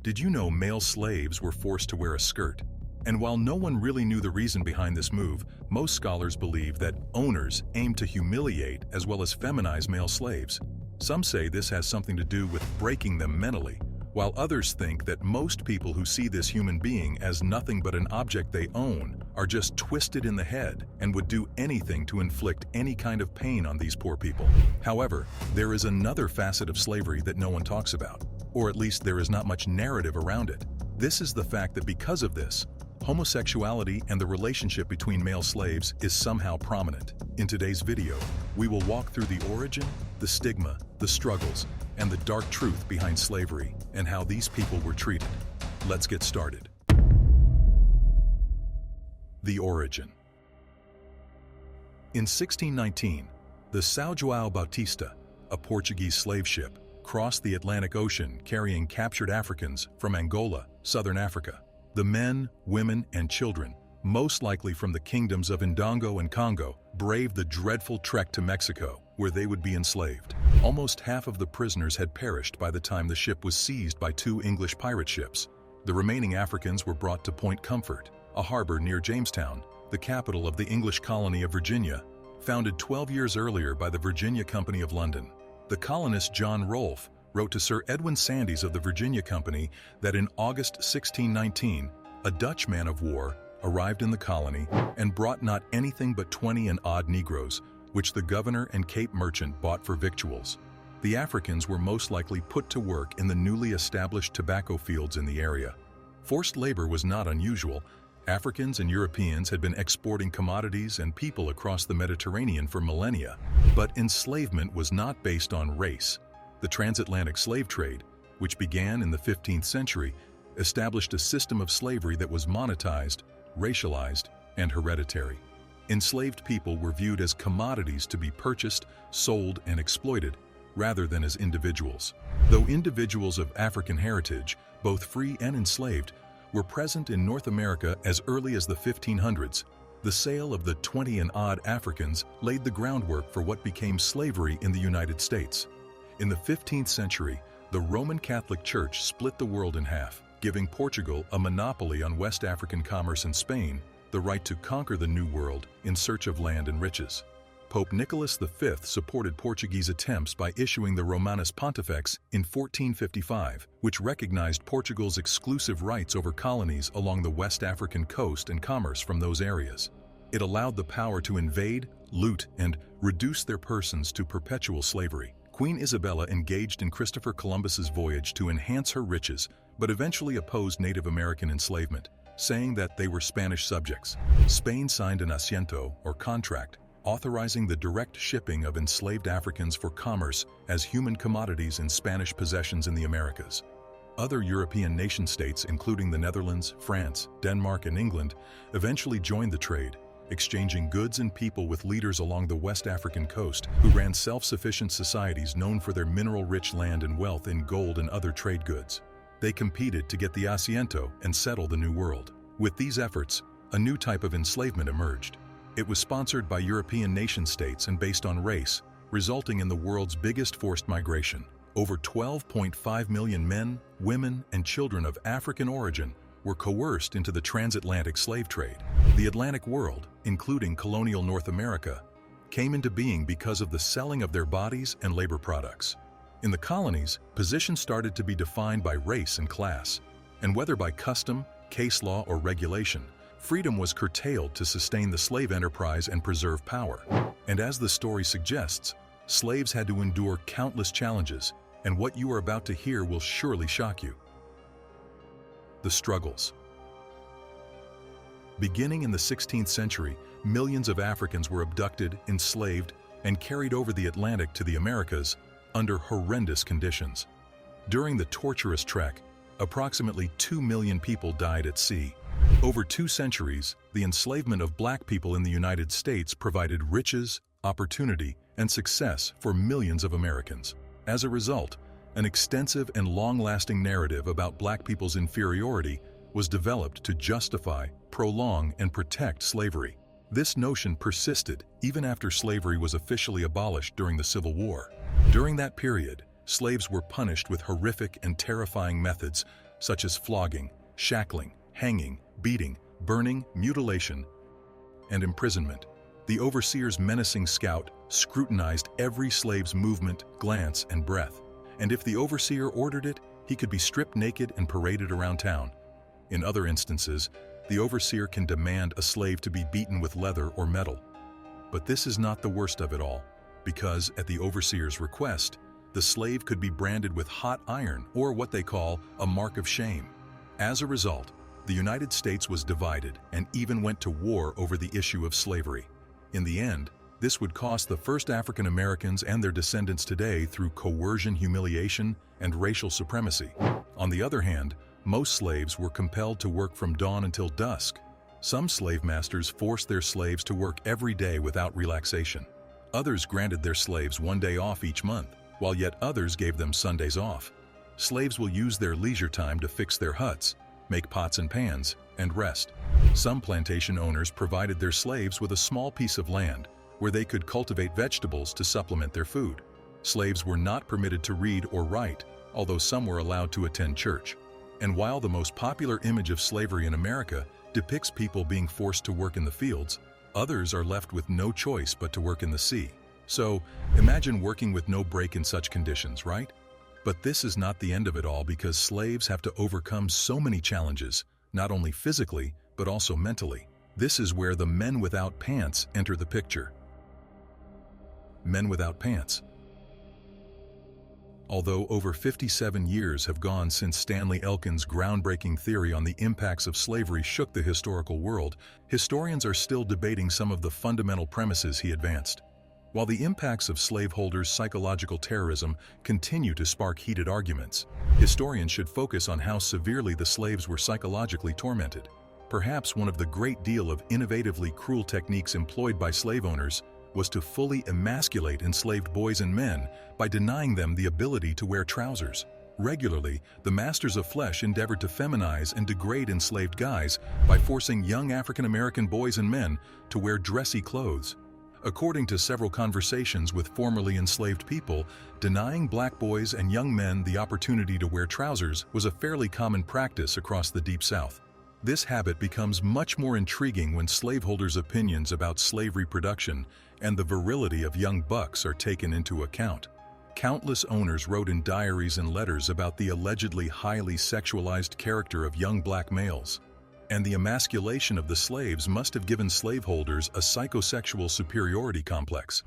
Did you know male slaves were forced to wear a skirt? And while no one really knew the reason behind this move, most scholars believe that owners aimed to humiliate as well as feminize male slaves. Some say this has something to do with breaking them mentally, while others think that most people who see this human being as nothing but an object they own are just twisted in the head and would do anything to inflict any kind of pain on these poor people. However, there is another facet of slavery that no one talks about, or at least there is not much narrative around it. This is the fact that because of this, homosexuality and the relationship between male slaves is somehow prominent. In today's video, we will walk through the origin, the stigma, the struggles, and the dark truth behind slavery and how these people were treated. Let's get started. The origin. In 1619, the São João Bautista, a Portuguese slave ship, crossed the Atlantic Ocean carrying captured Africans from Angola, southern Africa. The men, women, and children, most likely from the kingdoms of Ndongo and Congo, braved the dreadful trek to Mexico, where they would be enslaved. Almost half of the prisoners had perished by the time the ship was seized by 2 English pirate ships. The remaining Africans were brought to Point Comfort, a harbor near Jamestown, the capital of the English colony of Virginia, founded 12 years earlier by the Virginia Company of London. The colonist John Rolfe wrote to Sir Edwin Sandys of the Virginia Company that in August 1619, a Dutch man of war arrived in the colony and brought not anything but 20 and odd Negroes, which the governor and Cape merchant bought for victuals. The Africans were most likely put to work in the newly established tobacco fields in the area. Forced labor was not unusual. Africans and Europeans had been exporting commodities and people across the Mediterranean for millennia, but enslavement was not based on race. The transatlantic slave trade, which began in the 15th century, established a system of slavery that was monetized, racialized, and hereditary. Enslaved people were viewed as commodities to be purchased, sold, and exploited, rather than as individuals. Though individuals of African heritage, both free and enslaved, were present in North America as early as the 1500s, the sale of the 20 and odd Africans laid the groundwork for what became slavery in the United States. In the 15th century, the Roman Catholic Church split the world in half, giving Portugal a monopoly on West African commerce and Spain the right to conquer the New World in search of land and riches. Pope Nicholas V supported Portuguese attempts by issuing the Romanus Pontifex in 1455, which recognized Portugal's exclusive rights over colonies along the West African coast and commerce from those areas. It allowed the power to invade, loot, and reduce their persons to perpetual slavery. Queen Isabella engaged in Christopher Columbus's voyage to enhance her riches, but eventually opposed Native American enslavement, saying that they were Spanish subjects. Spain signed an asiento, or contract, authorizing the direct shipping of enslaved Africans for commerce as human commodities in Spanish possessions in the Americas. Other European nation-states, including the Netherlands, France, Denmark, and England, eventually joined the trade, exchanging goods and people with leaders along the West African coast who ran self-sufficient societies known for their mineral-rich land and wealth in gold and other trade goods. They competed to get the asiento and settle the New World. With these efforts, a new type of enslavement emerged. It was sponsored by European nation-states and based on race, resulting in the world's biggest forced migration. Over 12.5 million men, women, and children of African origin were coerced into the transatlantic slave trade. The Atlantic world, including colonial North America, came into being because of the selling of their bodies and labor products. In the colonies, positions started to be defined by race and class, and whether by custom, case law, or regulation, freedom was curtailed to sustain the slave enterprise and preserve power. And as the story suggests, slaves had to endure countless challenges, and what you are about to hear will surely shock you. The struggles. Beginning in the 16th century, millions of Africans were abducted, enslaved, and carried over the Atlantic to the Americas under horrendous conditions. During the torturous trek, approximately 2 million people died at sea. Over 2 centuries, the enslavement of black people in the United States provided riches, opportunity, and success for millions of Americans. As a result, an extensive and long-lasting narrative about black people's inferiority was developed to justify, prolong, and protect slavery. This notion persisted even after slavery was officially abolished during the Civil War. During that period, slaves were punished with horrific and terrifying methods such as flogging, shackling, hanging, beating, burning, mutilation, and imprisonment. The overseer's menacing scout scrutinized every slave's movement, glance, and breath, and if the overseer ordered it, he could be stripped naked and paraded around town. In other instances, the overseer can demand a slave to be beaten with leather or metal. But this is not the worst of it all, because at the overseer's request, the slave could be branded with hot iron, or what they call a mark of shame. As a result, the United States was divided and even went to war over the issue of slavery. In the end, this would cost the first African Americans and their descendants today through coercion, humiliation, and racial supremacy. On the other hand, most slaves were compelled to work from dawn until dusk. Some slave masters forced their slaves to work every day without relaxation. Others granted their slaves one day off each month, while yet others gave them Sundays off. Slaves will use their leisure time to fix their huts, make pots and pans, and rest. Some plantation owners provided their slaves with a small piece of land where they could cultivate vegetables to supplement their food. Slaves were not permitted to read or write, although some were allowed to attend church. And while the most popular image of slavery in America depicts people being forced to work in the fields, others are left with no choice but to work in the sea. So, imagine working with no break in such conditions, right? But this is not the end of it all, because slaves have to overcome so many challenges, not only physically, but also mentally. This is where the men without pants enter the picture. Men without pants. Although over 57 years have gone since Stanley Elkin's groundbreaking theory on the impacts of slavery shook the historical world, historians are still debating some of the fundamental premises he advanced. While the impacts of slaveholders' psychological terrorism continue to spark heated arguments, historians should focus on how severely the slaves were psychologically tormented. Perhaps one of the great deal of innovatively cruel techniques employed by slave owners was to fully emasculate enslaved boys and men by denying them the ability to wear trousers. Regularly, the masters of flesh endeavored to feminize and degrade enslaved guys by forcing young African American boys and men to wear dressy clothes. According to several conversations with formerly enslaved people, denying black boys and young men the opportunity to wear trousers was a fairly common practice across the Deep South. This habit becomes much more intriguing when slaveholders' opinions about slave reproduction and the virility of young bucks are taken into account. Countless owners wrote in diaries and letters about the allegedly highly sexualized character of young black males. And the emasculation of the slaves must have given slaveholders a psychosexual superiority complex.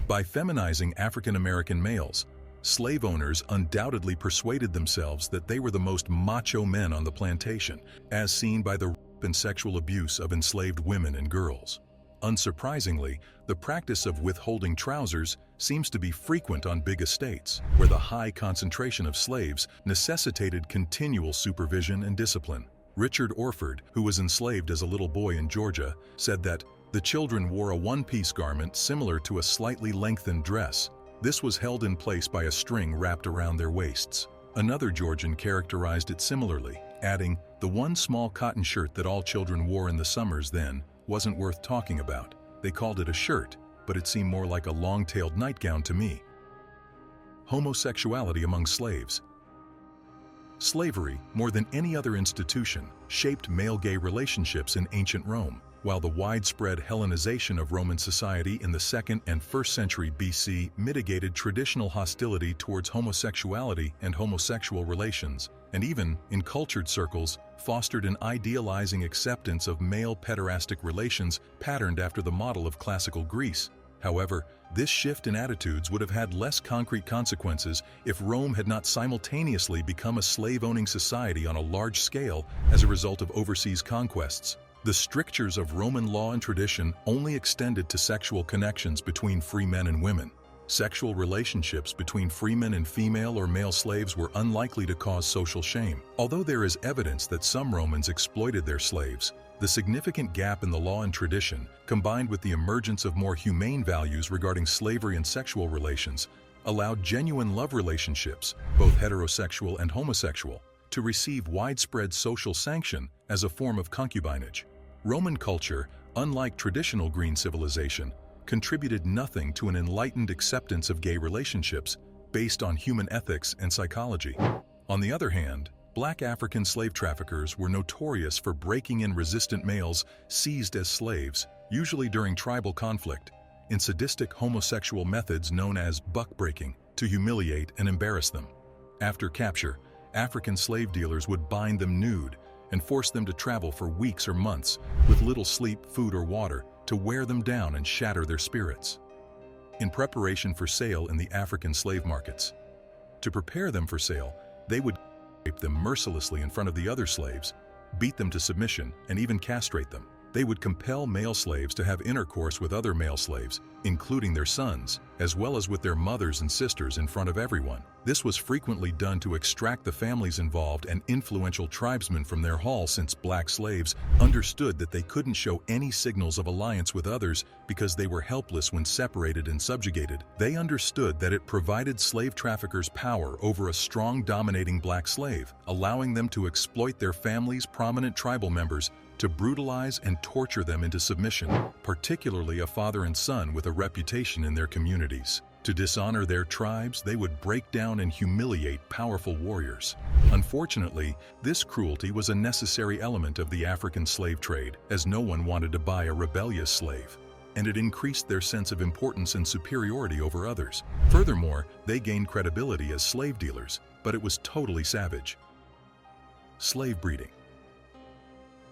By feminizing African American males, slave owners undoubtedly persuaded themselves that they were the most macho men on the plantation, as seen by the rape and sexual abuse of enslaved women and girls. Unsurprisingly, the practice of withholding trousers seems to be frequent on big estates, where the high concentration of slaves necessitated continual supervision and discipline. Richard Orford, who was enslaved as a little boy in Georgia, said that the children wore a one-piece garment similar to a slightly lengthened dress. This was held in place by a string wrapped around their waists. Another Georgian characterized it similarly, adding, "The one small cotton shirt that all children wore in the summers then wasn't worth talking about. They called it a shirt, but it seemed more like a long-tailed nightgown to me." Homosexuality among slaves. Slavery, more than any other institution, shaped male-gay relationships in ancient Rome. While the widespread Hellenization of Roman society in the 2nd and 1st century BC mitigated traditional hostility towards homosexuality and homosexual relations, and even, in cultured circles, fostered an idealizing acceptance of male pederastic relations patterned after the model of classical Greece. However, this shift in attitudes would have had less concrete consequences if Rome had not simultaneously become a slave-owning society on a large scale as a result of overseas conquests. The strictures of Roman law and tradition only extended to sexual connections between free men and women. Sexual relationships between freemen and female or male slaves were unlikely to cause social shame. Although there is evidence that some Romans exploited their slaves, the significant gap in the law and tradition, combined with the emergence of more humane values regarding slavery and sexual relations, allowed genuine love relationships, both heterosexual and homosexual, to receive widespread social sanction as a form of concubinage. Roman culture, unlike traditional Green civilization, contributed nothing to an enlightened acceptance of gay relationships based on human ethics and psychology. On the other hand, Black African slave traffickers were notorious for breaking in resistant males seized as slaves, usually during tribal conflict, in sadistic homosexual methods known as buck-breaking, to humiliate and embarrass them. After capture, African slave dealers would bind them nude and force them to travel for weeks or months with little sleep, food, or water to wear them down and shatter their spirits. In preparation for sale in the African slave markets. To prepare them for sale, they would rape them mercilessly in front of the other slaves, beat them to submission, and even castrate them. They would compel male slaves to have intercourse with other male slaves, including their sons, as well as with their mothers and sisters in front of everyone. This was frequently done to extract the families involved and influential tribesmen from their haul, since black slaves understood that they couldn't show any signals of alliance with others because they were helpless when separated and subjugated. They understood that it provided slave traffickers power over a strong, dominating black slave, allowing them to exploit their family's prominent tribal members to brutalize and torture them into submission, particularly a father and son with a reputation in their communities. To dishonor their tribes, they would break down and humiliate powerful warriors. Unfortunately, this cruelty was a necessary element of the African slave trade, as no one wanted to buy a rebellious slave, and it increased their sense of importance and superiority over others. Furthermore, they gained credibility as slave dealers, but it was totally savage. Slave breeding.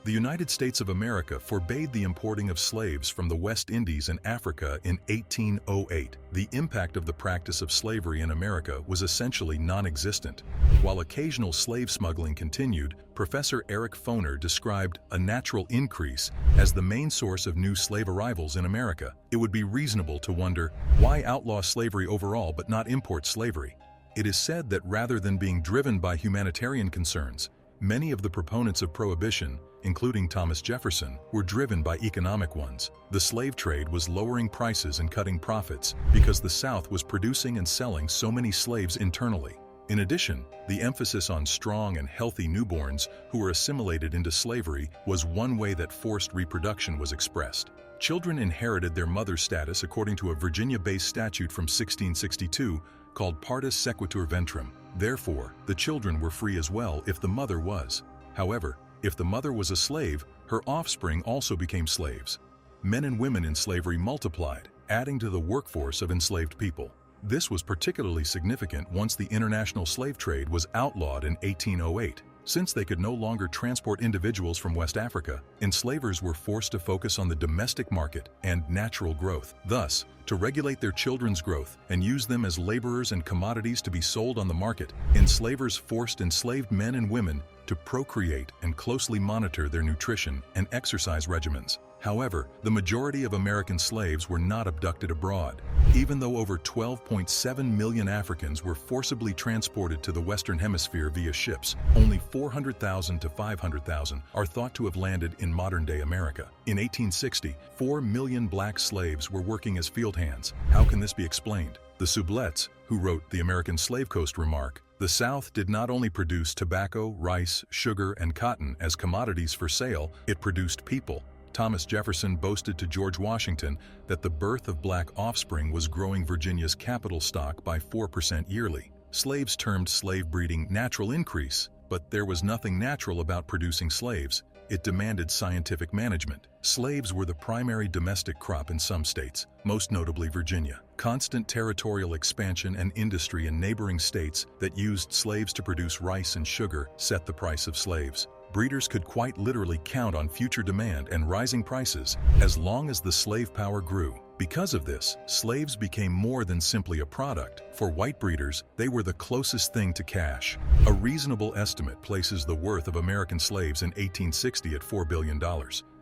The United States of America forbade the importing of slaves from the West Indies and Africa in 1808. The impact of the practice of slavery in America was essentially non-existent. While occasional slave smuggling continued, Professor Eric Foner described a natural increase as the main source of new slave arrivals in America. It would be reasonable to wonder, why outlaw slavery overall but not import slavery? It is said that rather than being driven by humanitarian concerns, many of the proponents of prohibition, including Thomas Jefferson, were driven by economic ones. The slave trade was lowering prices and cutting profits because the South was producing and selling so many slaves internally. In addition, the emphasis on strong and healthy newborns who were assimilated into slavery was one way that forced reproduction was expressed. Children inherited their mother's status according to a Virginia-based statute from 1662 called Partus Sequitur Ventrum. Therefore, the children were free as well if the mother was. However, if the mother was a slave, her offspring also became slaves. Men and women in slavery multiplied, adding to the workforce of enslaved people. This was particularly significant once the international slave trade was outlawed in 1808. Since they could no longer transport individuals from West Africa, enslavers were forced to focus on the domestic market and natural growth. Thus, to regulate their children's growth and use them as laborers and commodities to be sold on the market, enslavers forced enslaved men and women to procreate and closely monitor their nutrition and exercise regimens. However, the majority of American slaves were not abducted abroad. Even though over 12.7 million Africans were forcibly transported to the Western Hemisphere via ships, only 400,000 to 500,000 are thought to have landed in modern-day America. In 1860, 4 million black slaves were working as field hands. How can this be explained? The Sublettes, who wrote the American Slave Coast, remark, "The South did not only produce tobacco, rice, sugar, and cotton as commodities for sale, it produced people." Thomas Jefferson boasted to George Washington that the birth of black offspring was growing Virginia's capital stock by 4% yearly. Slaves termed slave breeding natural increase, but there was nothing natural about producing slaves. It demanded scientific management. Slaves were the primary domestic crop in some states, most notably Virginia. Constant territorial expansion and industry in neighboring states that used slaves to produce rice and sugar set the price of slaves. Breeders could quite literally count on future demand and rising prices as long as the slave power grew. Because of this, slaves became more than simply a product. For white breeders, they were the closest thing to cash. A reasonable estimate places the worth of American slaves in 1860 at $4 billion,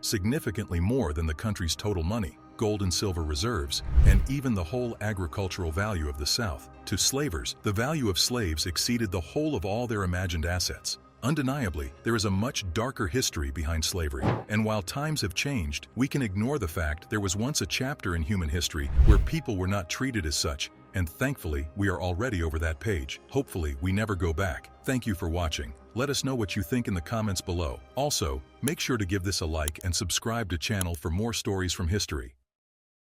significantly more than the country's total money, gold and silver reserves, and even the whole agricultural value of the South. To slavers, the value of slaves exceeded the whole of all their imagined assets. Undeniably, there is a much darker history behind slavery, and while times have changed, we can ignore the fact there was once a chapter in human history where people were not treated as such, and thankfully, we are already over that page. Hopefully, we never go back. Thank you for watching. Let us know what you think in the comments below. Also, make sure to give this a like and subscribe to channel for more stories from history.